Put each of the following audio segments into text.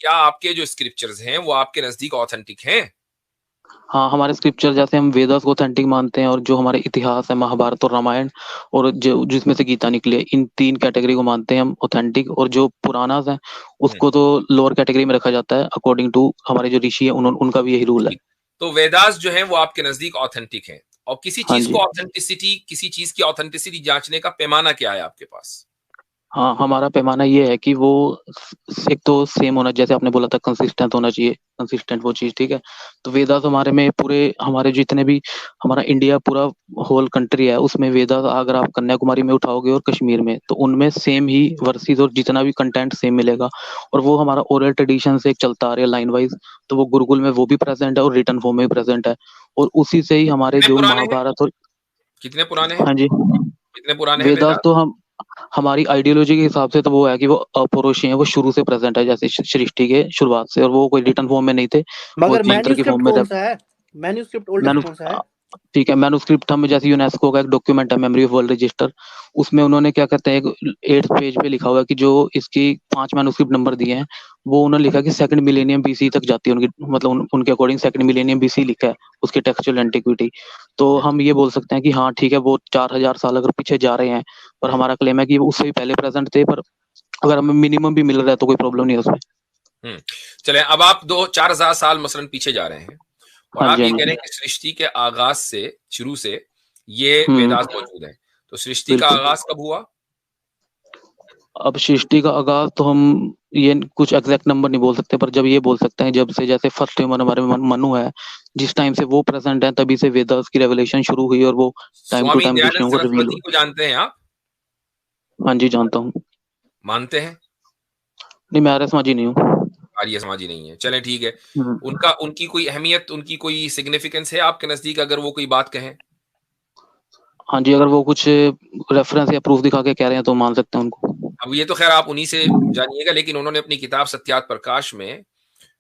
क्या आपके जो स्क्रिप्चर्स हैं वो आपके नजदीक ऑथेंटिक हैं? हाँ, हमारे स्क्रिप्चर जैसे हम वेदास को ऑथेंटिक मानते हैं, और जो हमारे इतिहास है महाभारत और रामायण, और जो जिसमें से गीता निकली है, इन 3 कैटेगरी को मानते हैं हम ऑथेंटिक। और जो पुरानास है हम्म, उसको तो लोअर कैटेगरी में रखा जाता है, अकॉर्डिंग टू हमारे जो ऋषि है उनका भी यही रूल है। ठीक। तो वेदास जो है वो आपके नजदीक ऑथेंटिक है, और किसी हाँ चीज को जी। ऑथेंटिसिटी, किसी चीज की ऑथेंटिसिटी जांचने का पैमाना क्या है आपके पास? हाँ, हमारा पैमाना ये है कि वो एक तो सेम होना, जैसे आपने बोला था कंसिस्टेंट होना चाहिए, कंसिस्टेंट वो चीज, ठीक है। तो वेदास हमारे में पूरे, हमारे जितने भी, हमारा इंडिया पूरा होल कंट्री है, उसमें वेदास अगर आप कन्याकुमारी में उठाओगे और कश्मीर में, तो उनमें सेम ही वर्सेस और जितना भी कंटेंट सेम मिलेगा। और वो हमारा ओरल ट्रेडिशन से एक चलता आ रहा है लाइन वाइज। तो वो गुरुकुल में वो भी प्रेजेंट है और रिटर्न फॉर्म में भी प्रेजेंट है। और उसी से ही हमारे कितने जो पुराने हैं? महाभारत और, कितने पुराने हैं? हाँ जी, कितने पुराने हैं वेदास वेदास? तो हम, हमारी आइडियोलॉजी के हिसाब से तो वो है कि वो अपौरुषीय है, वो शुरू से प्रेजेंट है, जैसे सृष्टि के शुरुआत से, और वो कोई रिटर्न फॉर्म में नहीं थे। वो मगर यंत्र की मैन्यूस्क्रिप्ट फॉर्म में कौन सा है? मैन्यूस्क्रिप्ट ओल्डेस्ट मैनु कौन सा है? ठीक है, मैन्युस्क्रिप्ट हम जैसे यूनेस्को का एक डॉक्यूमेंट है, मेमोरी ऑफ वर्ल्ड रजिस्टर। उसमें उन्होंने क्या कहते हैं, एक 8th पेज पे लिखा हुआ है कि जो इसकी 5 मैन्युस्क्रिप्ट नंबर दिए हैं, वो उन्होंने लिखा कि सेकंड मिलेनियम बीसी तक जाती है उनकी, मतलब उनके अकॉर्डिंग सेकंड मिलेनियम बीसी लिखा है उसकी टेक्सचुअल एंटिक्विटी। तो हम्म, हम ये बोल सकते हैं कि हाँ ठीक है, वो 4000 साल अगर पीछे जा रहे हैं, पर हम्म, हमारा क्लेम है कि वो उससे भी पहले प्रेजेंट थे। पर अगर हमें मिनिमम भी मिल रहा है तो कोई प्रॉब्लम नहीं है उसमें। हम्म। चले, अब आप 2-4 हजार साल मसलन पीछे जा रहे हैं, और हाँ आप जी, हाँ ये कह रहे जी। हैं कि सृष्टि के आगाज से, शुरू से ये हम्म। वेदास मौजूद है। तो सृष्टि का बिल्कुल। आगाज कब हुआ? अब सृष्टि का आगाज तो हम ये कुछ एग्जैक्ट नंबर नहीं बोल सकते, पर जब ये बोल सकते हैं, जब से जैसे फर्स्ट ह्यूमन हमारे मनु है, जिस टाइम से वो प्रेजेंट है, तभी से वेदास की रेवलेशन शुरू हुई, और वो time to Swami time Dayanand ऋषियों को रिवील सरस्वती हुआ। को जानते हैं आप? हाँ जी, जानता हूँ। मानते हैं? नहीं, मैं आर्य समाजी नहीं हूँ। आर्य समाजी नहीं है, चलें ठीक है। हम्म। उनका, उनकी कोई अहमियत, उनकी कोई सिग्निफिकेंस है आपके नजदीक, अगर वो कोई बात कहें? हाँ जी, अगर वो कुछ रेफरेंस या प्रूफ दिखा के कह रहे हैं तो मान सकते हैं उनको। अब ये तो खैर आप उन्हीं से जानिएगा, लेकिन उन्होंने अपनी किताब सत्यात प्रकाश में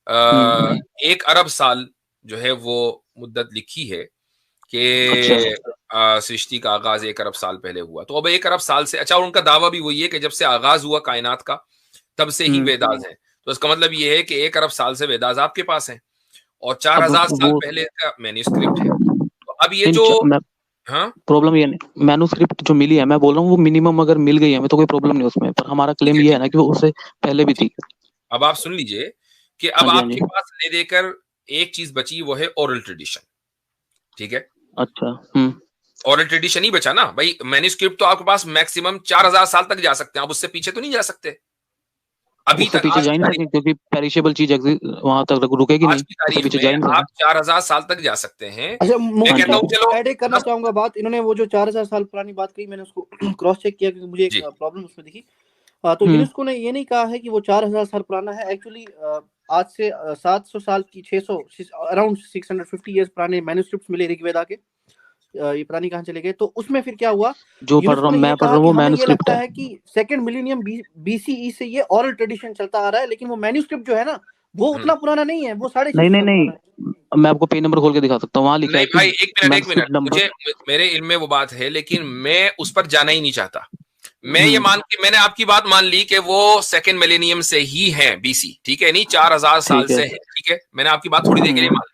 हम्म। 1 अरब साल जो है वो मुद्दत लिखी है अच्छा। कि सृष्टि का आगाज 1 अरब साल पहले हुआ। तो अब 1 अरब साल से, अच्छा, और उनका दावा भी वही है कि जब से आगाज हुआ कायनात का, तब से ही हम्म। वेदास हैं। तो इसका मतलब ये है कि 1 अरब साल से वेदास आपके पास हैं, और चार अब हजार साल वो, पहले का मैन्यूस्क्रिप्ट है। तो अब ये इन जो, मैं, हाँ, प्रॉब्लम ये नहीं, मैन्युस्क्रिप्ट जो मिली है, मैं बोल रहा हूँ वो मिनिमम अगर मिल गई है हमें तो कोई प्रॉब्लम नहीं उसमें, पर हमारा ठीक क्लेम है, ये है ठीक ना कि वो उससे पहले भी ठीक। थी। अब आप सुन लीजिए कि हाँ अब जी, हाँ जी। आपके पास ले देकर एक चीज बची, वो है ओरल ट्रेडिशन। ठीक है, अच्छा। हम्म। ओरल ट्रेडिशन ही बचा ना भाई। मैन्यूस्क्रिप्ट तो आपके पास मैक्सिमम 4000 साल तक जा सकते हैं, आप उससे पीछे तो नहीं जा सकते अभी उससे तक, पीछे आज जा की ही नहीं तारीख सकते क्योंकि पेरिशेबल चीज वहां तक रुकेगी आज नहीं। की उससे तारीख पीछे में जा ही नहीं आप सकते। 4000 साल तक जा सकते हैं। अच्छा, मैं हाँ कहता जी। हूं चलो ऐड करना 10। चाहूंगा बात। इन्होंने वो जो 4000 साल पुरानी बात कही, मैंने उसको क्रॉस चेक किया क्योंकि मुझे एक जी, प्रॉब्लम उसमें दिखी। तो हम्म। यूनेस्को ने ये नहीं कहा है कि वो 4000 साल पुराना है। एक्चुअली आज से 700 साल की 600 अराउंड 650 ईयर्स पुराने मैन्युस्क्रिप्ट्स मिले ऋग्वेदा के। ये पता नहीं कहाँ चले गए। तो उसमें फिर क्या हुआ, जो पढ़ रहा यूनेस्को हूँ, ने ये मैं पढ़ रहा कहा हूँ कि वो हमें ये मैन्युस्क्रिप्ट लगता है। है कि सेकंड मिलीनियम बीसीई से ये ओरल ट्रेडिशन चलता आ रहा है, लेकिन वो मैन्युस्क्रिप्ट जो है ना, वो हम्म, उतना पुराना नहीं है, वो नहीं 650 नहीं साल पुराना है। नहीं, मैं आपको पेज नंबर खोल के दिखा सकता हूँ, वहां लिखा नहीं है कि भाई, एक मिनट, एक मिनट, मैन्युस्क्रिप्ट नंबर। मुझे, मेरे इल्म में वो बात है, लेकिन मैं उस पर जाना ही नहीं चाहता। मैं ये हम्म। मान के, मैंने आपकी बात मान ली कि वो सेकंड मिलेनियम से ही है, बीसी, ठीक है, नहीं 4000 साल ठीक है। से है, ठीक है, मैंने आपकी बात थोड़ी देर के लिए हम्म। मान ली।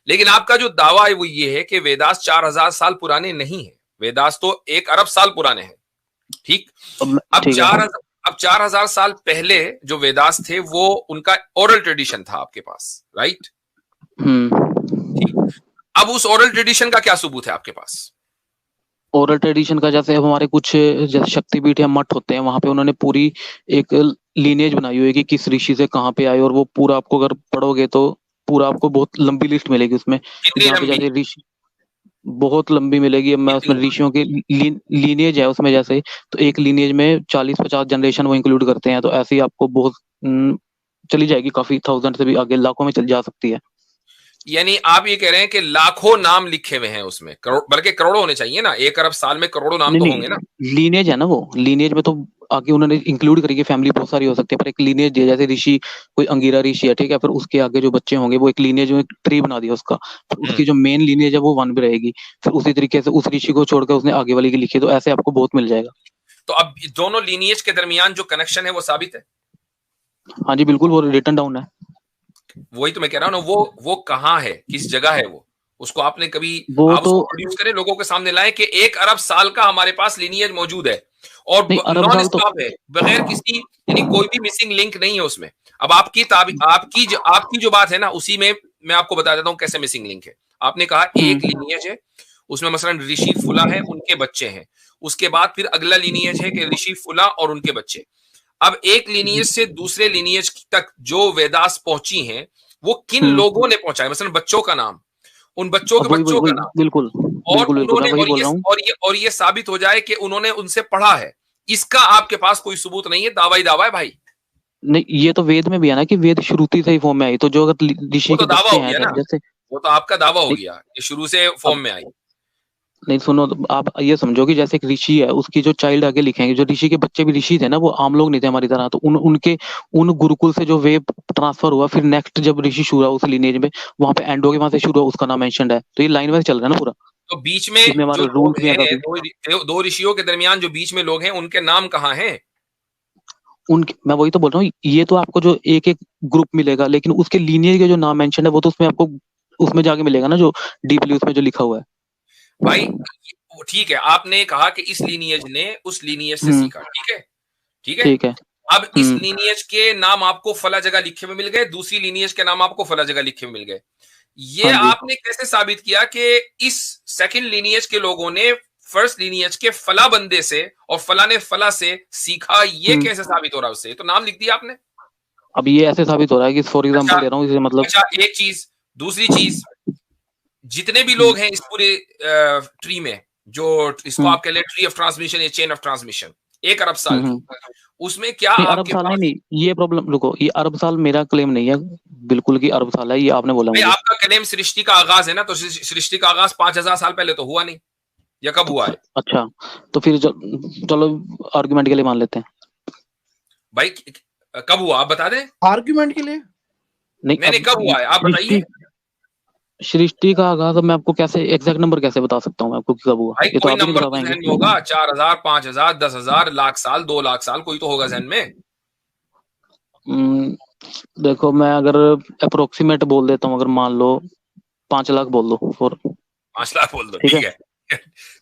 लेकिन आपका जो दावा है वो ये है कि वेदास 4000 साल पुराने नहीं है, वेदास तो 1 अरब साल पुराने हैं। ठीक। अब ठीक है। 4000 साल पहले जो वेदास थे वो उनका ओरल ट्रेडिशन था आपके पास, राइट? हम्म। ठीक। अब उस ओरल ट्रेडिशन का क्या सबूत है आपके पास? ओरल ट्रेडिशन का, जैसे अब हमारे कुछ जैसे शक्तिपीठ या मठ होते हैं, वहां पे उन्होंने पूरी एक लीनेज बनाई हुई है कि किस ऋषि से कहाँ पे आए, और वो पूरा आपको अगर पढ़ोगे तो पूरा आपको बहुत लंबी लिस्ट मिलेगी उसमें, कितनी जहाँ पे लंबी? जैसे ऋषि बहुत लंबी मिलेगी। अब मैं उसमें कितनी? ऋषियों की लीनेज है उसमें, जैसे तो एक लीनेज में 40-50 जनरेशन वो इंक्लूड करते हैं, तो ऐसे ही आपको बहुत चली जाएगी, काफी 1000 से भी आगे लाखों में चल जा सकती है। यानी आप ये कह रहे हैं कि लाखों नाम लिखे हुए हैं उसमें, करोड़, बल्कि करोड़ों होने चाहिए ना, 1 अरब साल में करोड़ों नाम नहीं तो होंगे ना। नहीं, लीनेज है ना, वो लीनेज में तो आगे उन्होंने इंक्लूड करी है, फैमिली बहुत सारी हो सकती है, पर एक लीनेज दिया, जैसे ऋषि कोई अंगिरा ऋषि है, ठीक है, फिर उसके आगे जो बच्चे होंगे वो एक लीनेज में एक ट्री बना दिया उसका, फिर हम्म। उसकी जो मेन लीनेज है वो वन भी रहेगी, फिर उसी तरीके से उस ऋषि को छोड़कर उसने आगे वाली की लिखी, तो ऐसे आपको बहुत मिल जाएगा। तो अब दोनों लीनिएज के दरमियान जो कनेक्शन है वो साबित है। हाँ जी बिल्कुल, वो रिटर्न डाउन है। वही तो मैं कह रहा हूँ ना, वो कहाँ है, किस जगह है वो, उसको आपने कभी, वो आप तो उसको प्रोड्यूस करें, लोगों के सामने लाए कि 1 अरब साल का हमारे पास लिनियज मौजूद है और नहीं, अरब नॉन साल तो स्टॉप है, बगैर किसी, यानी कोई भी मिसिंग लिंक नहीं है उसमें। अब आपकी जो बात है ना, उसी में मैं आपको बता देता हूँ कैसे मिसिंग लिंक है। आपने कहा एक लिनियज है, उसमें मसलन ऋषि फुला है, उनके बच्चे हैं, उसके बाद फिर अगला लिनियज है कि ऋषि फुला और उनके बच्चे। अब एक लिनियज से दूसरे लिनियज तक जो वेदास पहुंची हैं, वो किन लोगों ने पहुंचाया, मसलन बच्चों का नाम, उन बच्चों के अब वही वही बच्चों वही का नाम, बिल्कुल और बिल्कुल बिल्कुल, मैं उन्होंने, वही बोल रहा हूँ। और ये साबित हो जाए कि उन्होंने उनसे पढ़ा है, इसका आपके पास कोई सबूत नहीं है, दावा ही दावा है भाई। नहीं, ये तो वेद में भी है ना कि वेद श्रुति से ही फॉर्म में आई, तो जो अगर वो ऋषि तो के दावा बच्चे हो हैं गया ना, जैसे, वो तो आपका दावा हो नहीं, गया, ये शुरू से अब फॉर्म में आई। नहीं सुनो, तो आप ये समझो कि जैसे एक ऋषि है, उसकी जो चाइल्ड आगे लिखेंगे, जो ऋषि के बच्चे भी ऋषि थे ना, वो आम लोग नहीं थे हमारी तरह, तो उन गुरुकुल से जो वे ट्रांसफर हुआ, फिर नेक्स्ट जब ऋषि शुरू हुआ उस लिनेज में, वहां पे एंड हो गया, वहां से शुरू हुआ, उसका नाम मेंशन्ड है, तो ये लाइन वाइज चल रहा है ना पूरा। तो बीच में इसमें जो हमारे लोग रूल्स भी हैं हैं, काफी। दो ऋषियों के दरमियान जो बीच में लोग हैं, उनके नाम कहाँ हैं? उनके, मैं वही तो बोल रहा हूँ, ये तो आपको जो एक एक ग्रुप मिलेगा, लेकिन उसके लीनियर के जो नाम मेंशन है, वो तो उसमें आपको उसमें जाके मिलेगा ना, जो डीपली उसमें जो लिखा हुआ है। भाई ठीक है, आपने कहा कि इस लीनियज ने उस लीनियज से हम्म। सीखा, ठीक है, ठीक है। ठीक है। अब इस हम्म। लीनियज के नाम आपको फला जगह लिखे हुए मिल गए, दूसरी लीनियज के नाम आपको फला जगह लिखे हुए मिल गए, ये हाँ जी। आपने कैसे साबित किया कि इस सेकंड लीनियज के लोगों ने फर्स्ट लीनियज के फला बंदे से और फला ने फला से सीखा, ये हम्म। कैसे साबित हो रहा है उससे? ये तो नाम लिख दिया आपने। अब ये ऐसे साबित हो रहा है कि फॉर अच्छा, एग्जांपल दे रहा हूँ, इसे मतलब। अच्छा, एक चीज, दूसरी चीज, जितने भी हम्म। लोग हैं इस पूरे ट्री में, जो इसको हम्म। आप कह लें ट्री ऑफ ट्रांसमिशन या चेन ऑफ ट्रांसमिशन, 1 अरब साल हम्म। की, उसमें क्या नहीं, अरब आपके साल नहीं, पास? नहीं, ये प्रॉब्लम, रुको, ये अरब साल मेरा क्लेम नहीं है, बिल्कुल की अरब साल है, ये आपने बोला भाई मुझे। आपका कलेम सृष्टि का आगाज है ना, तो सृष्टि का आगाज 5,000 साल पहले तो हुआ नहीं, या कब तो हुआ है? अच्छा, तो फिर चलो आर्गुमेंट के लिए मान लेते हैं। भाई कब हुआ आप बता दें। आर्ग्यूमेंट के लिए नहीं, नहीं नहीं, अब कब हुआ है आप बताइए। सृष्टि सृष्टि का आगाज, अब मैं आपको कैसे एग्जैक्ट नंबर कैसे बता सकता हूँ मैं आपको कि कब हुआ, भाई ये तो कोई आप ही नहीं नंबर बता तो पाएंगे। जहन में होगा, 4,000, 5,000, 10,000, लाख साल, 2 लाख साल, कोई तो होगा जहन में। हम्म, देखो, मैं अगर अप्रोक्सीमेट बोल देता हूँ, अगर मान लो 5 लाख बोल दो फॉर, 5 लाख बोल दो, ठीक है, ठीक है।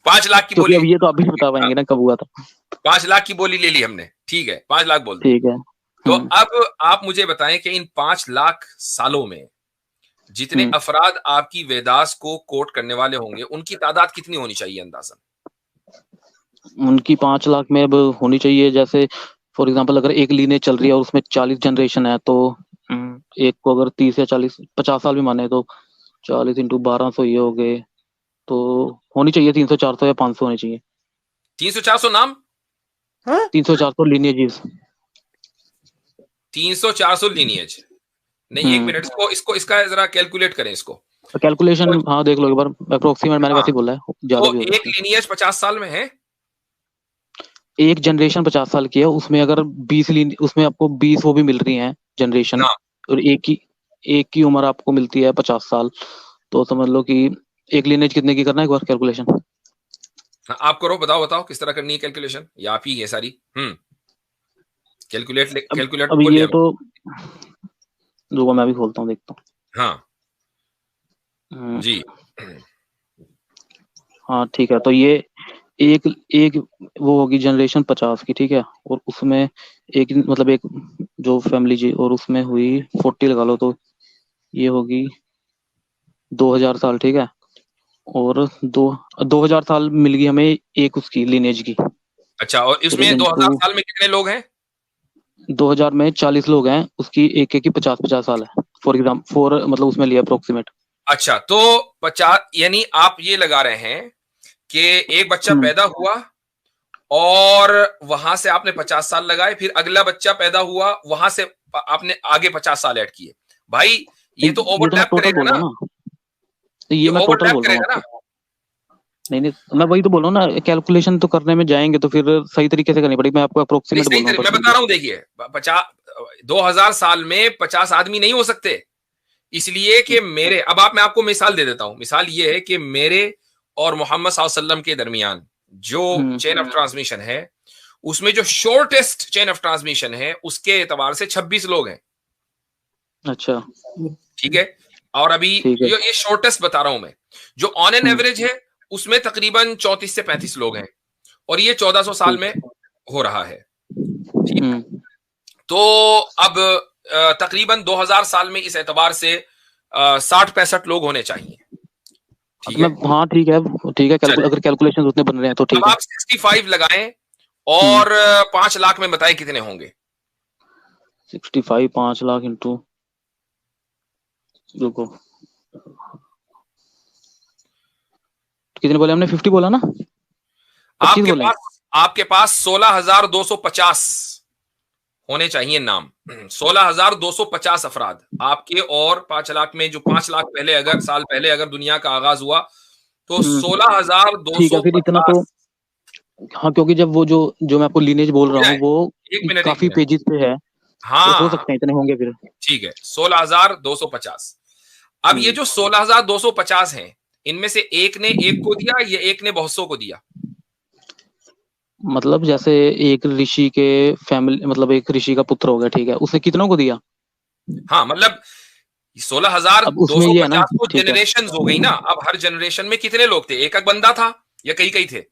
5 लाख की क्योंकि बोली, अब ये तो आप भी नहीं बता हाँ, पाएंगे ना कब हुआ था। 5 लाख की बोली ले ली हमने, ठीक है, 5 लाख बोल दो। ठीक है। तो हम्म। अब आप मुझे बताएं कि इन 5 लाख सालों में जितने हम्म। अफराद आपकी वेदास को कोट करने वाले होंगे, उनकी तादाद कितनी होनी चाहिए अंदाजन? उनकी 5 लाख में अब होनी चाहिए, जैसे फॉर एग्जांपल अगर एक लीनेज चल रही है और उसमें 40 जनरेशन है, तो एक को अगर 30 या 40 50 साल भी माने, तो 40 इंटू 1200 ये हो गए, तो होनी चाहिए 300 400 या 500 होनी चाहिए। 300-400 नाम? हाँ 300 400 लीनेजेस। 300-400 लीनियज? नहीं, एक मिनट, इसको इसको इसका जरा कैलकुलेट करें इसको। कैलकुलेशन तो, हाँ देख लो एक बार, अप्रोक्सीमेट मैंने हाँ, वैसे ही बोला है, ज्यादा तो भी हो एक सकता है। लीनियज 50 साल में है। एक जनरेशन 50 साल की है, उसमें अगर 20 उसमें आपको 20 वो भी मिल रही हैं जनरेशन, नाम और एक की उम्र आपको मिलती है 50 साल, तो समझ लो कि एक लीनेज कितने की करना है, एक बार कैलकुलेशन। हाँ, आप करो, बताओ बताओ किस तरह करनी है कैलकुलेशन, या आप ही है सारी। अब कैलकुलेटर अब खोल लिया ये तो, मैंने। रुको मैं भी खोलता हूँ, देखता हाँ हूँ। जी। हाँ ठीक है, तो ये एक एक वो होगी जनरेशन 50 की, ठीक है, और उसमें एक मतलब एक जो फैमिली जी, और उसमें हुई 40 लगा लो, तो ये होगी 2000 साल, ठीक है, और 2000 साल मिल गई हमें एक उसकी लिनेज की। अच्छा, और फिर इसमें 2000 इंटू साल में कितने लोग हैं? 2000 में 40 लोग हैं, उसकी एक एक की 50-50 साल है, फॉर एग्जाम्पल, फॉर मतलब उसमें लिया अप्रोक्सीमेट। अच्छा, तो 50, यानी आप ये लगा रहे हैं कि एक बच्चा हम्म। पैदा हुआ और वहां से आपने 50 साल लगाए, फिर अगला बच्चा पैदा हुआ, वहां से आपने आगे 50 साल ऐड किए। भाई ये तो ये तो मैं ओवरलैप टोटल करेगा बोल रहा ना, हूँ ना, तो ये ये मैं टोटल ओवरलैप बोल रहा हूँ करेगा ना। आपको। नहीं नहीं, मैं वही तो बोल रहा हूँ ना, कैलकुलेशन तो करने में जाएंगे तो फिर सही तरीके से करनी पड़ेगी, मैं आपको नहीं अप्रोक्सीमेट सही बोल रहा हूँ मैं बस। बता रहा हूं, देखिए 2000 साल में 50 आदमी नहीं हो सकते, इसलिए कि मेरे, अब आप, मैं आपको मिसाल दे देता हूं। मिसाल ये है कि मेरे और मोहम्मद सल्लल्लाहु अलैहि वसल्लम के दरमियान जो हम्म। चेन ऑफ ट्रांसमिशन है, उसमें जो शॉर्टेस्ट चेन ऑफ ट्रांसमिशन है उसके एतबार से 26 लोग हैं। अच्छा, ठीक है, और अभी ये शॉर्टेस्ट बता रहा हूं मैं, जो ऑन एन एवरेज है उसमें तकरीबन 34 से 35 लोग हैं, और ये 1400 साल में हो रहा है। ठीक, तो अब तकरीबन 2000 साल में इस एतबार से 60-65 लोग होने चाहिए। ठीक है, हाँ ठीक है, अगर कैलकुलेशन उतने बन रहे हैं तो ठीक है। आप 65 लगाएं और 5 लाख में बताएं कितने होंगे। 65 5 लाख इंटू, रुको कितने बोले हमने? 50 बोला ना? आपके पास 16,250 होने चाहिए नाम। 16,250 अफराद आपके, और 5 लाख में जो 5 लाख पहले साल पहले अगर दुनिया का आगाज हुआ तो 16,250। इतना तो हाँ, क्योंकि जब वो जो मैं आपको लीनेज बोल रहा हूँ वो काफी पेजेस पे है। हाँ, तो हो सकते हैं इतने होंगे फिर। ठीक है, 16,250। अब ये जो 16,250 हैं, इनमें से एक ने एक को दिया या एक ने बहुत सौ को दिया? मतलब जैसे एक ऋषि के फैमिली, मतलब एक ऋषि का पुत्र हो गया, ठीक है, उसने कितनों को दिया? हाँ, मतलब 16,250 तो जनरेशन हो गई ना। अब हर जनरेशन में कितने लोग थे? एक बंदा था या कई थे?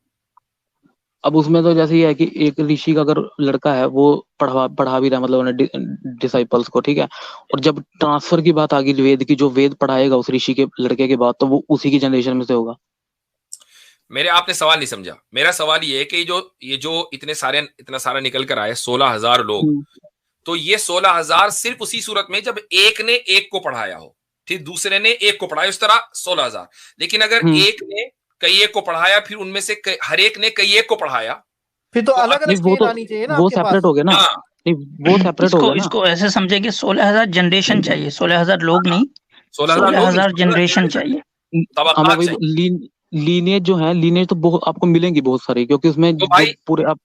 अब उसमें तो जैसे ये है कि एक ऋषि का अगर लड़का है वो पढ़ा भी रहा है, मतलब डिसाइपल्स को, ठीक है, और जब ट्रांसफर की बात आ गई वेद की, जो वेद पढ़ाएगा उस ऋषि के लड़के के बाद, तो वो उसी की जनरेशन में से होगा। आपने सवाल नहीं समझा। मेरा सवाल ये है कि ये जो इतना सारा निकल कर आए 16,000 लोग, तो ये 16,000 सिर्फ उसी सूरत में जब एक ने एक को पढ़ाया हो, ठीक, दूसरे ने एक को पढ़ाया, उस तरह 16,000। लेकिन अगर एक ने कई एक को पढ़ाया, फिर उनमें से हर एक ने कई एक को पढ़ाया, फिर तो अलग-अलग चेन आनी चाहिए ना, वो सेपरेट हो गया ना। नहीं, वो सेपरेट हो गया ना। इसको ऐसे समझे कि 16,000 जनरेशन चाहिए, 16,000 लोग नहीं, 16,000 जनरेशन चाहिए। लीनेज जो है, लीनेज तो बहुत आपको मिलेंगी बहुत सारी, क्योंकि उसमें तो भाई, पूरे आप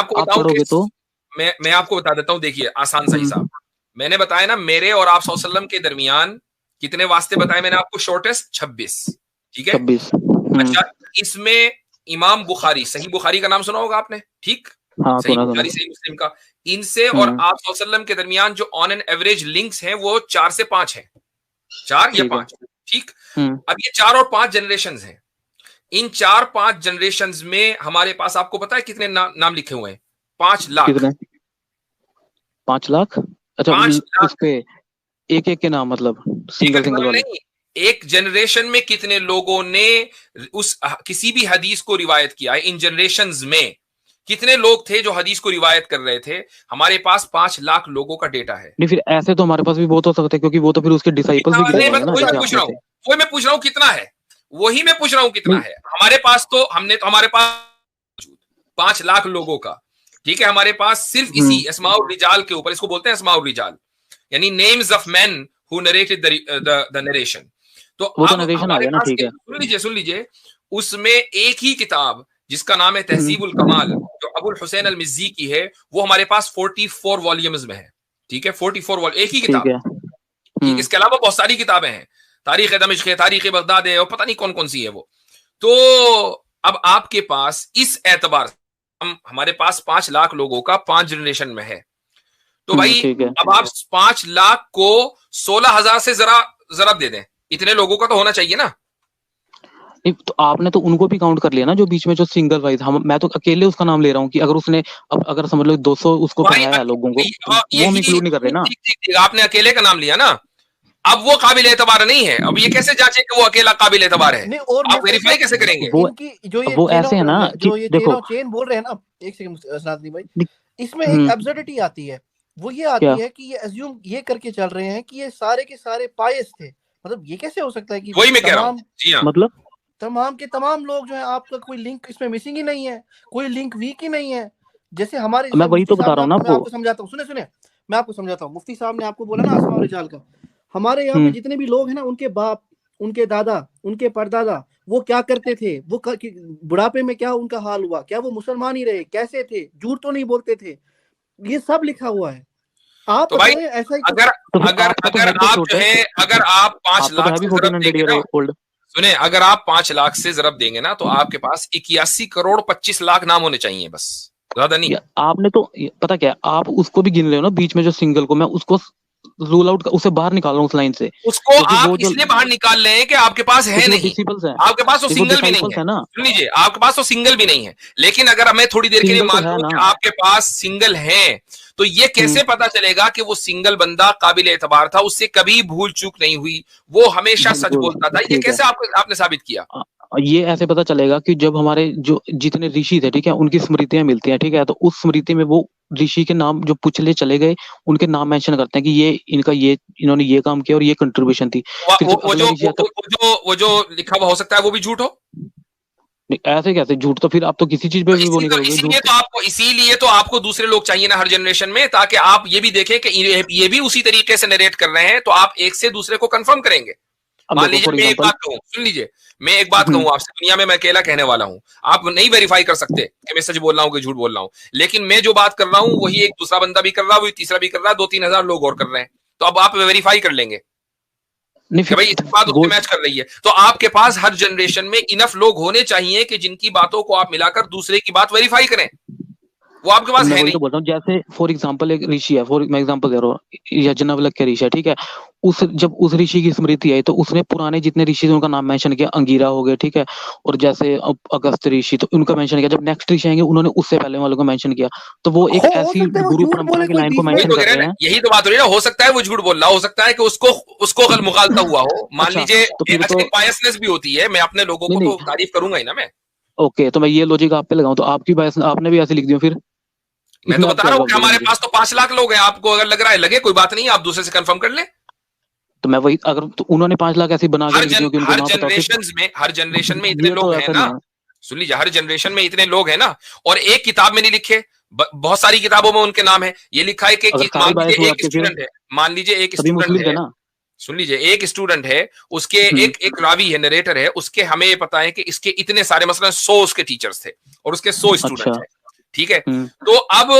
पढ़ोगे तो मैं आपको बता देता हूँ। देखिए, आसान सा हिसाब मैंने बताया ना, मेरे और आप सल्लल्लाहु अलैहि वसल्लम के दरमियान कितने वास्ते बताए मैंने आपको? शॉर्टेस्ट 26, ठीक है, 26। अच्छा, इसमें इमाम बुखारी, सही बुखारी का नाम सुना होगा आपने, ठीक? हाँ, सही बुखारी, सही मुस्लिम का, इनसे और आप सल्लल्लाहु अलैहि वसल्लम के दरमियान जो ऑन एन एवरेज लिंक्स हैं वो 4 से 5 हैं, 4 या 5, ठीक। अब ये 4 और 5 जनरेशन हैं। इन 4-5 जनरेशन में हमारे पास, आपको पता है कितने नाम लिखे हुए हैं? 5 लाख। 5 लाख? अच्छा, 5 लाख उस पे एक के नाम, मतलब सिंगल वाले नहीं, एक जनरेशन में कितने लोगों ने किसी भी हदीस को रिवायत किया है? इन जनरेशंस में कितने लोग थे जो हदीस को रिवायत कर रहे थे? हमारे पास 5 लाख लोगों का डेटा है। नहीं, फिर ऐसे तो हमारे पास भी बहुत हो सकते हैं, क्योंकि वो तो फिर उसके डिसाइपल्स भी वही मैं पूछ रहा हूँ कितना है, वही मैं पूछ रहा हूँ कितना है। हमारे पास तो हमारे पास 5 लाख लोगों का, ठीक है, हमारे पास सिर्फ इसी अस्माउर रिजाल के ऊपर, इसको बोलते हैं अस्माउर रिजाल, यानी names of men who narrated the narration. तो नरेशन आ गया ना, ठीक है। सुन लीजिए, उसमें एक ही किताब जिसका नाम है तहजीबुल कमाल, जो अबुल हुसैन अल मिज़्ज़ी की है, वो हमारे पास 44 वॉल्यूम्स में है, ठीक है, 44 वॉल्यूम, एक ही किताब है। इसके अलावा बहुत सारी किताबें हैं, तारीख दमिश्क है, तारीख बगदाद है, और पता नहीं कौन कौन सी है वो। तो अब आपके पास इस एतबार हमारे पास 5 लाख लोगों का 5 जनरेशन में है। तो भाई अब आप 5 लाख को 16,000 से जरा दे दें, इतने लोगों का तो होना चाहिए ना। तो आपने तो उनको भी काउंट कर लिया ना, जो बीच में जो सिंगल वाइज, मैं तो अकेले उसका नाम ले रहा हूँ कि अगर उसने, अब अगर समझ लो 200 उसको पढ़ाया लोगों को, वो हम इंक्लूड नहीं कर रहे ना। आपने अकेले का नाम लिया ना, अब वो काबिल एतबार नहीं है। अब ये कैसे जांचे कि वो अकेला काबिल एतबार है? आप वेरीफाई कैसे करेंगे? वो ऐसे है ना कि देखो, चेन बोल रहे हैं ना, एक सेकंड सनातनी भाई, इसमें एक एब्सर्डिटी आती है। वो ये आती है कि ये अज्यूम ये करके चल रहे हैं कि ये सारे के सारे पायस थे। मतलब ये कैसे हो सकता है कि वही मैं कह रहा हूं, जी हां, मतलब तमाम के तमाम लोग जो है, आपका कोई लिंक इसमें मिसिंग ही नहीं है, कोई लिंक वीक ही नहीं है। जैसे हमारे, मैं वही तो बता रहा हूं ना, मैं आपको समझाता हूं, सुने मैं आपको समझाता हूं। मुफ्ती साहब ने आपको बोला ना अस्माउर रिजाल का, हमारे यहाँ पे जितने भी लोग हैं ना, उनके बाप, उनके दादा, उनके परदादा, वो क्या करते थे, वो बुढ़ापे में क्या उनका हाल हुआ, क्या वो मुसलमान ही रहे, कैसे थे, झूठ तो नहीं बोलते थे, ये सब लिखा हुआ है। आप तो भाई ऐसा ही अगर आप 5 लाख से ज़रब देंगे ना, सुने, अगर आप 5 लाख से ज़रब देंगे ना, तो आपके पास 81 करोड़ 25 लाख नाम होने चाहिए बस। ज्यादा नहीं। आपने तो पता क्या, आप उसको भी गिन रहे हो ना बीच में जो सिंगल को, मैं उसको रूल आउट, उसे बाहर निकाल रहा हूँ उस लाइन से। उसको आप इसलिए बाहर निकाल रहे हैं कि आपके पास है नहीं, आपके पास तो सिंगल भी नहीं है। सुन लीजिए, आपके पास तो सिंगल भी नहीं है, लेकिन अगर मैं थोड़ी देर के लिए मान लूं कि आपके पास सिंगल है, तो ये कैसे पता चलेगा कि वो सिंगल बंदा काबिल एतबार था, उससे कभी भूल चूक नहीं हुई, वो हमेशा सच बोलता था? ये कैसे आपने साबित किया? ये ऐसे पता चलेगा कि जब हमारे जो जितने ऋषि थे, ठीक है, उनकी स्मृतियां मिलती हैं, ठीक है, तो उस स्मृति में वो ऋषि के नाम जो पिछले चले गए उनके नाम मेंशन करते हैं कि ये इनका ये इन्होंने ये काम किया और ये कंट्रीब्यूशन थी। वो जो लिखा हुआ हो सकता है वो भी झूठ हो? ऐसे कैसे झूठ? तो फिर आप तो किसी चीज पे भी वो नहीं करोगे। इसीलिए तो आपको दूसरे लोग चाहिए ना हर जनरेशन में, ताकि आप ये भी देखें कि ये भी उसी तरीके से नरेट कर रहे हैं, तो आप एक से दूसरे को कंफर्म करेंगे। मान लीजिए मैं एक बात कहूं, सुन लीजिए, मैं एक बात कहूं आपसे, दुनिया में मैं अकेला कहने वाला हूं, आप नहीं वेरीफाई कर सकते कि मैं सच बोल रहा हूं कि झूठ बोल रहा हूं, लेकिन मैं जो बात कर रहा हूं वही एक दूसरा बंदा भी कर रहा है, वही तीसरा भी कर रहा है, 2-3 हजार लोग और कर रहे हैं, तो अब आप वेरीफाई कर लेंगे कि भाई इस बात उससे मैच कर रही है। तो आपके पास हर जनरेशन में इनफ लोग होने चाहिए कि जिनकी बातों को आप मिलाकर दूसरे की बात वेरीफाई करें, वो आपके पास है नहीं। तो बोल रहा हूँ, जैसे फॉर एग्जांपल एक ऋषि है, मैं एग्जांपल दे रहा हूँ, यज्ञवल्क्य के ऋषि है, ठीक है, जब उस ऋषि की स्मृति आई तो उसने पुराने जितने ऋषि थे उनका नाम मेंशन किया, अंगीरा हो गए, ठीक है, और जैसे अगस्त ऋषि, तो उनका मेंशन किया। जब नेक्स्ट ऋषि आएंगे उन्होंने उससे पहले वालों को मेंशन किया, तो वो एक ऐसी गुरु परंपरा की लाइन को मेंशन कर रहे हैं। यही तो बात हो रही है ना, हो सकता है वो झूठ बोल रहा हो सकता है कि उसको गल मुगालता हुआ हो, मान लीजिए बायसनेस भी होती है, मैं अपने लोगों को तो तारीफ करूंगा ही ना मैं। ओके, तो मैं ये लॉजिक आप पे लगाऊं तो आपकी बायस आपने भी ऐसे लिख दिया फिर? मैं तो बता रहा हूँ कि हमारे पास तो 5 लाख लोग हैं, आपको अगर लग रहा है लगे, कोई बात नहीं, आप दूसरे से कंफर्म कर लें। तो मैं वही, अगर तो उन्होंने 5 लाख ऐसे बना के हर जनरेशन में इतने लोग हैं ना, सुन लीजिए, हर जनरेशन में इतने लोग हैं ना, और एक किताब में नहीं लिखे, बहुत सारी किताबों में उनके नाम है। ये लिखा है कि मान लीजिए एक स्टूडेंट है, सुन लीजिए, एक स्टूडेंट है, उसके एक रावी है, नरेटर है, उसके हमें ये पता है कि इसके इतने सारे, मसलन 100 उसके टीचर्स थे और उसके 100 स्टूडेंट है, ठीक है। तो अब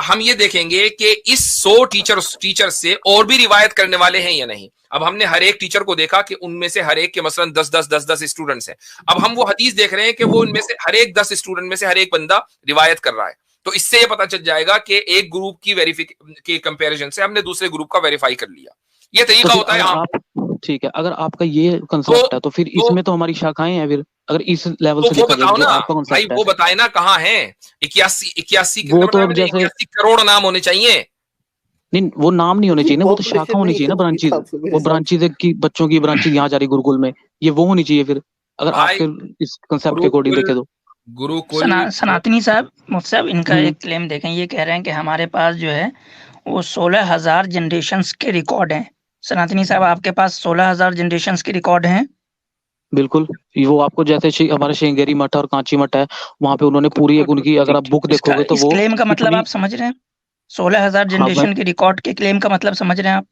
हम ये देखेंगे कि इस 100 टीचर से और भी रिवायत करने वाले हैं या नहीं। अब हमने हर एक टीचर को देखा कि उनमें से हर एक के मसलन 10 स्टूडेंट्स हैं। अब हम वो हदीस देख रहे हैं कि वो उनमें से हर एक 10 स्टूडेंट में से हर एक बंदा रिवायत कर रहा है, तो इससे ये पता चल जाएगा कि एक ग्रुप की कंपैरिजन से हमने दूसरे ग्रुप का वेरीफाई कर लिया। ये तरीका होता है। ठीक है, अगर आपका ये कंसेप्ट है तो फिर इसमें तो हमारी शाखाएं हैं। फिर अगर इस लेवल से बताओ ना भाई, वो बताए ना कहाँ है? 81 करोड़ नाम होने चाहिए। नहीं, वो नाम नहीं होने चाहिए ना, वो तो शाखा होनी चाहिए ना, ब्रांचेज। वो ब्रांचेज की बच्चों की ब्रांचेज यहाँ जा रही गुरुकुल में, ये वो होनी चाहिए। फिर अगर आप फिर इस कंसेप्ट के अकॉर्डिंग देखें तो गुरुकुल। सनातनी साहब, मुफ्ती साहब, इनका एक क्लेम देखें, ये कह रहे हैं कि हमारे पास जो है वो 16,000 जनरेशंस के रिकॉर्ड हैं। सनातनी साहब, आपके पास 16,000 जनरेशंस के रिकॉर्ड हैं? बिल्कुल, वो आपको जैसे हमारे श्रृंगेरी मठ और कांची मठ है, वहाँ पे उन्होंने पूरी एक उनकी, अगर आप बुक देखोगे तो वो क्लेम का मतलब आप समझ रहे हैं? 16,000 जनरेशन के रिकॉर्ड के क्लेम का मतलब समझ रहे हैं आप?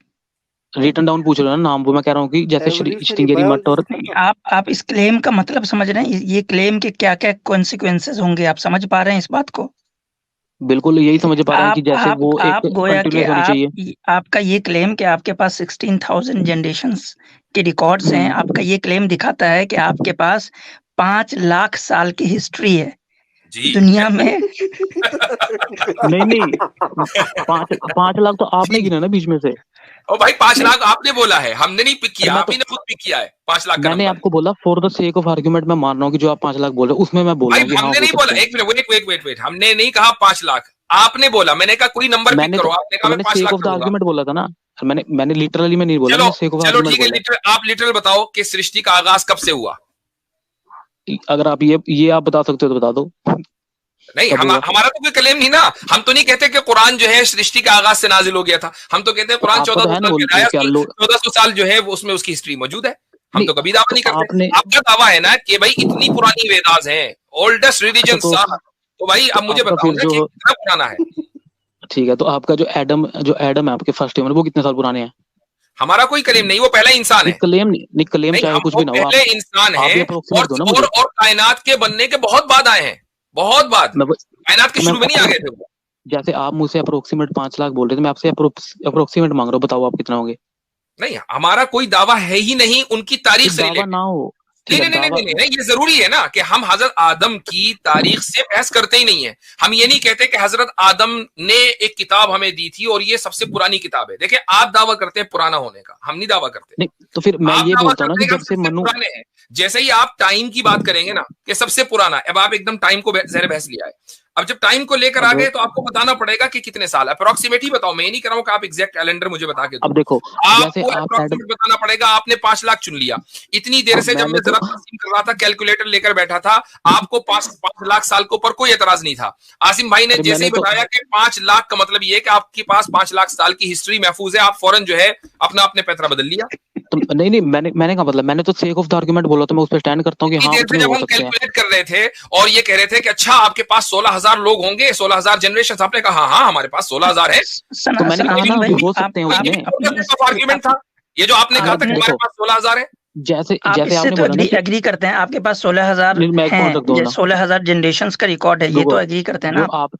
रिटन डाउन पूछ रहे हैं ना नाम, वो मैं कह रहा हूँ कि जैसे श्रृंगेरी मठ और आप इस क्लेम का मतलब समझ रहे हैं? ये क्लेम के क्या क्या कॉन्सिक्वेंसेस होंगे, आप समझ पा रहे हैं इस बात को? बिल्कुल यही समझ पा रहे हैं कि जैसे वो एक कंटिन्यूस होनी चाहिए। आपका ये क्लेम कि आपके पास 16,000 जनरेशंस के रिकॉर्ड्स हैं, आपका ये क्लेम दिखाता है कि आपके पास 5 लाख साल की हिस्ट्री है दुनिया में। नहीं 5 लाख तो आपने गिना ना बीच में से। ओ भाई 5 लाख आपने बोला है, हमने नहीं पिक किया, आप ही ने खुद पिक किया है 5 लाख। मैंने आपको बोला for the sake of argument मैं मान रहा हूँ कि जो आप 5 लाख बोल रहे हो उसमें मैं बोल रहा हूँ। हमने नहीं बोला, एक मिनट वेट, हमने नहीं कहा 5 लाख, आपने बोला। मैंने कहा कोई नंबर पिक करो, आपने कहा मैं 5 लाख का आर्गुमेंट बोला था ना। मैंने लिटरली में नहीं बोला। चलो ठीक है, आप लिटरल बताओ कि सृष्टि का आगाज कब से हुआ? अगर आप ये आप बता सकते हो तो बता दो। नहीं, हमारा तो कोई क्लेम नहीं ना। हम तो नहीं कहते कि कुरान जो है सृष्टि का आगाज से नाजिल हो गया था। हम तो कहते हैं कुरान 1400 साल जो है वो उसमें उसकी हिस्ट्री मौजूद है। हम तो कभी दावा नहीं करते। आपका दावा है ना कि भाई इतनी पुरानी वेदास है, ओल्डेस्ट रिलीजन, तो भाई अब मुझे बताओ ना कि कितना पुराना है। ठीक है, तो आपका जो एडम है आपके फर्स्ट ह्यूमन, वो कितने साल पुराने हैं? हमारा कोई क्लेम नहीं, वो पहला इंसान है। क्लेम चाहे कुछ भी ना हो, पहले इंसान है और कायनात के बनने के बहुत बाद आए हैं, बहुत बाद, कायनात के शुरू में नहीं आ गए थे वो। जैसे आप मुझसे अप्रोक्सीमेट 5 लाख बोल रहे थे, मैं आपसे अप्रोक्सीमेट मांग रहा हूँ, बताओ आप कितना होंगे? नहीं, हमारा कोई दावा है ही नहीं, उनकी तारीख से दावा ना हो, नहीं नहीं नहीं नहीं नहीं, ये जरूरी है ना कि हम हजरत आदम की तारीख से बहस करते ही नहीं है। हम ये नहीं कहते कि हजरत आदम ने एक किताब हमें दी थी और ये सबसे पुरानी किताब है। देखिए आप दावा करते हैं पुराना होने का, हम नहीं दावा करते। नहीं, तो फिर मैं ये बोलता हूँ ना कि जब से मनु, पुराने हैं, जैसे ही आप टाइम की बात करेंगे ना कि सबसे पुराना, अब आप एकदम टाइम को ज़हर बहस लिया है। अब जब टाइम को लेकर आ गए तो आपको बताना पड़ेगा कि कितने साल, अप्रोक्सीमेट ही बताओ। मैं ये नहीं कर रहा हूं कि आप एग्जैक्ट कैलेंडर मुझे बता के दो। अब देखो आपको अप्रोक्सीमेट बताना पड़ेगा। आपने 5 लाख चुन लिया, इतनी देर से जब मैं जरा तस्लीम कर रहा था, कैलकुलेटर लेकर बैठा था, आपको 5 लाख साल के ऊपर कोई एतराज नहीं था। आसिम भाई ने जैसे ही बताया कि 5 लाख का मतलब ये है कि आपके पास 5 लाख साल की हिस्ट्री महफूज है, आप फौरन जो है अपने पैतरा बदल लिया। तो नहीं मैंने कहा मतलब मैंने तो सेक ऑफ द आर्गुमेंट बोला, तो मैं उस पर स्टैंड करता हूँ कि हाँ जब हम कैलकुलेट कर रहे थे और ये कह रहे थे कि अच्छा आपके पास 16,000 लोग होंगे, 16,000 जनरेशन, आपने कहा हाँ हमारे पास 16,000 है। तो मैंने कहा ना हो सकते हैं उसमें आर्गुमेंट था ये जो आपने कहा था कि हमारे पास 16,000 है। जैसे आपने बोला ना एग्री करते हैं, आपके पास 16,000 हैं, 16,000 जनरेशंस का रिकॉर्ड है, ये तो एग्री करते हैं ना आप।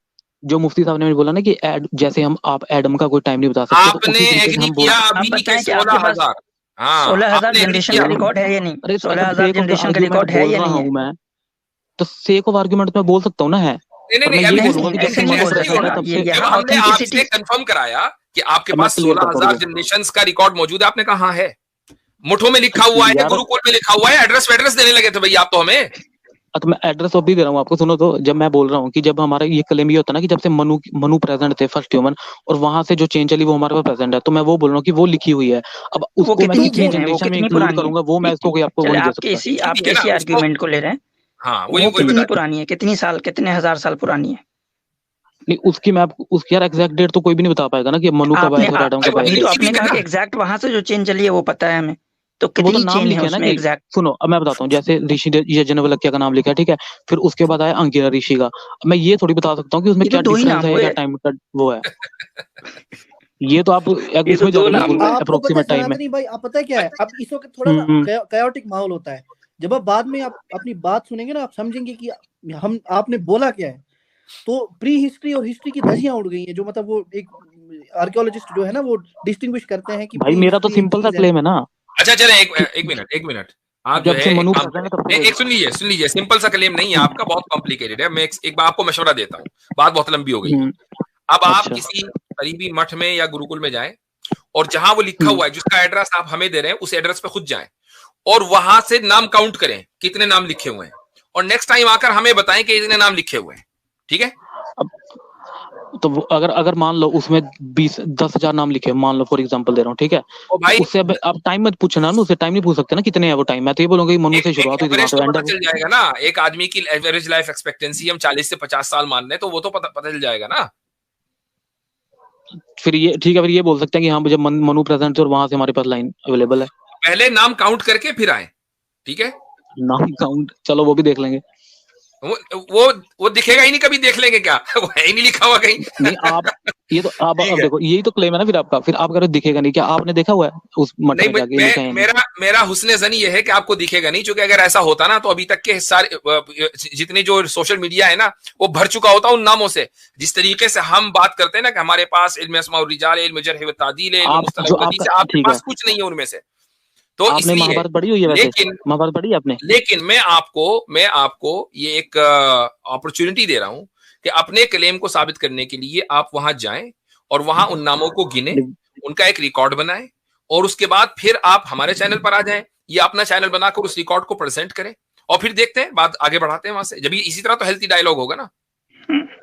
जो मुफ्ती साहब ने बोला ना कि जैसे आप एडम का कोई टाइम नहीं बता सकते, आपने एग्री किया अभी कि 16,000 16,000 जनरेशन का रिकॉर्ड है या नहीं? 16,000 जनरेशन का रिकॉर्ड है या नहीं? मैं तो सेक ऑफ आर्गुमेंट में बोल सकता हूँ ना है। नहीं हमने आपसे कंफर्म कराया कि आपके पास 16,000 जनरेशंस का रिकॉर्ड मौजूद है, आपने कहा हाँ है, मुठों में लिखा हुआ है, गुरुकुल में लिखा हुआ है, एड्रेस देने लगे थे भैया आप तो हमें। तो मैं एड्रेस अब भी दे रहा हूँ आपको, सुनो तो। जब मैं बोल रहा हूँ कि जब हमारा ये क्लेम ये होता है ना कि जब से मनु प्रेजेंट थे फर्स्ट ह्यूमन, और वहां से जो चेंज चली वो हमारे पास प्रेजेंट है, तो मैं वो बोल रहा हूँ कि वो लिखी हुई है। अब उसको मैं कितनी जनरेशन में इंक्लूड करूंगा वो मैं इसको कोई आपको वो नहीं दे सकता। आप कैसी आर्गुमेंट को ले रहे हैं? हाँ, वो कितनी पुरानी है, कितने हजार साल पुरानी है? नहीं उसकी यार एग्जैक्ट डेट तो कोई भी नहीं बता पाएगा ना कि मनु कब आया था, एडम कब आया था। तो आपने कहा कि एग्जैक्ट वहां से जो चेंज चली है वो पता है हमें, तो कितनी नाम लिखा है ना एग्जैक्ट। सुनो अब मैं बताता हूँ, जैसे ऋषि यज्ञवल्क्य का नाम लिखा है, ठीक है, फिर उसके बाद आया अंगिरा ऋषि का। मैं ये थोड़ी बता सकता हूँ कि उसमें क्या डिफरेंस है, क्या टाइम का वो है। ये तो आप इसमें अप्रोक्सीमेट टाइम है। भाई आप पता है क्या है, अब इस वक्त थोड़ा ना कायोटिक माहौल होता है। जब आप बाद में आप अपनी बात सुनेंगे ना, आप समझेंगे कि आपने बोला क्या है। तो प्री हिस्ट्री और हिस्ट्री की धज्जियां उड़ गई हैं, जो मतलब वो एक आर्कियोलॉजिस्ट जो है ना वो डिस्टिंग्विश करते हैं कि भाई मेरा तो सिंपल सा क्लेम है ना। अच्छा चले एक मिनट आप जो है एक सुन लीजिए, सिंपल सा क्लेम नहीं है आपका, बहुत कॉम्प्लिकेटेड है। मैं एक बार आपको मशवरा देता हूँ, बात बहुत लंबी हो गई। अब आप किसी करीबी मठ में या गुरुकुल में जाएं और जहां वो लिखा हुआ है, जिसका एड्रेस आप हमें दे रहे हैं, उस एड्रेस पे खुद जाएं और वहां से नाम काउंट करें कितने नाम लिखे हुए हैं, और नेक्स्ट टाइम आकर हमें बताएं कि इतने नाम लिखे हुए हैं, ठीक है? तो अगर मान लो उसमें 10,000 नाम लिखे, मान लो फॉर एग्जांपल दे रहा हूँ, ठीक है, तो उससे अब आप टाइम मत पूछना ना, उससे टाइम नहीं पूछ सकते ना कितने हैं वो टाइम। मैं तो ये बोलूंगा कि मनु से शुरुआत हुई थी, तो पता चल जाएगा ना। एक आदमी की एवरेज लाइफ एक्सपेक्टेंसी हम 40 से 50 साल मान रहे हैं, तो वो तो पता चल जाएगा ना। फिर ये ठीक है, फिर ये बोल सकते हैं कि हाँ जब मनु प्रेजेंट थे और वहां से हमारे पास लाइन अवेलेबल है। पहले नाम काउंट करके फिर आए, ठीक है? नाम काउंट चलो वो भी देख लेंगे। वो दिखेगा ही नहीं, कभी देख लेंगे क्या? वो है ही नहीं लिखा हुआ कहीं। नहीं आप ये तो आप देखो यही तो क्लेम है ना फिर आपका, फिर आप कह रहे दिखेगा नहीं, क्या आपने देखा हुआ है उस मठ में जाके? मेरा हुस्न ज़नी ये है कि आपको दिखेगा नहीं, क्योंकि अगर ऐसा होता ना तो अभी तक के सारे जितने जो सोशल मीडिया है ना वो भर चुका होता उन नामों से। जिस तरीके से हम बात करते हैं ना कि हमारे पास इल्म अस्मा और रिजाल, इल्म जरह व तादील है, इल्म मुस्तलह हदीस, आपके पास कुछ नहीं है उनमें से। तो आपने महाभारत पढ़ी हुई है वैसे? महाभारत पढ़ी आपने? लेकिन मैं आपको ये एक अपॉर्चुनिटी दे रहा हूं कि अपने क्लेम को साबित करने के लिए आप वहां जाएं और वहां उन नामों को गिने, उनका एक रिकॉर्ड बनाएं, और उसके बाद फिर आप हमारे चैनल पर आ जाएं या अपना चैनल बनाकर उस रिकॉर्ड को प्रेजेंट करें, और फिर देखते हैं, बात आगे बढ़ाते हैं वहां से। जब इसी तरह तो हेल्थी डायलॉग होगा ना।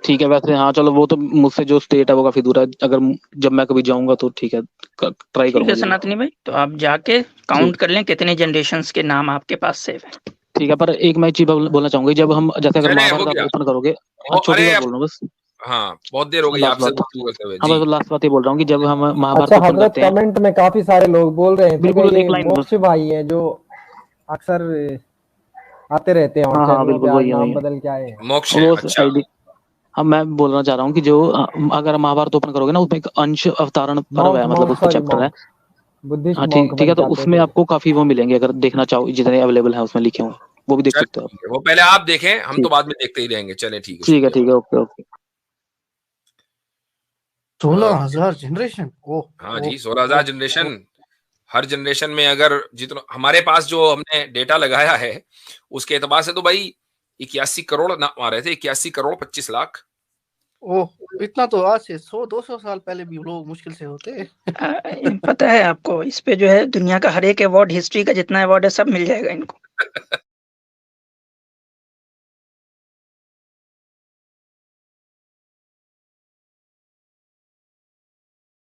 ठीक है, वैसे हाँ चलो, वो तो मुझसे जो स्टेट है वो काफी दूर है, अगर जब मैं कभी जाऊंगा तो ठीक है ट्राई करूंगा। सनातनी भाई तो आप जाके काउंट कर लें कितने जनरेशंस के नाम आपके पास सेव है। ठीक है, पर एक मैं चीज बोलना चाहूंगा, जब हम जैसे अगर महाभारत ओपन करोगे, छोटी बात बोल रहा हूँ बस। हाँ बहुत देर हो गई आपसे गुफ्तगू करते हुए। हाँ बस लास्ट बात ये बोल रहा हूँ कि जब हम महाभारत ओपन करते हैं, कमेंट में काफी सारे लोग बोल रहे हैं बिल्कुल एक लाइन मोक्ष भाई है जो अक्सर आते रहते हैं, हाँ बिल्कुल वही नाम बदल के आए मोक्ष। अब मैं बोलना चाह रहा हूँ कि जो अगर महाभारत ओपन करोगे ना, उसमें एक अंश अवतारण पर्व है, मतलब उसका चैप्टर है। हाँ ठीक है, तो उसमें आपको काफी वो मिलेंगे, अगर देखना चाहो जितने अवेलेबल है उसमें लिखे हुए, वो भी देख सकते हो। वो पहले आप देखें, हम तो बाद में देखते ही रहेंगे। चले ठीक है, ओके। 16,000 जनरेशन। हाँ जी 16,000 जनरेशन। हर जनरेशन में अगर जितना हमारे पास जो हमने डेटा लगाया है उसके एतबार से तो भाई 81 करोड़ ना मारे थे, 81 करोड़ 25 लाख। ओह, इतना तो आज से 100-200 साल पहले भी लोग मुश्किल से होते। पता है आपको, इस पे जो है दुनिया का हर एक अवार्ड, हिस्ट्री का जितना अवार्ड है सब मिल जाएगा इनको।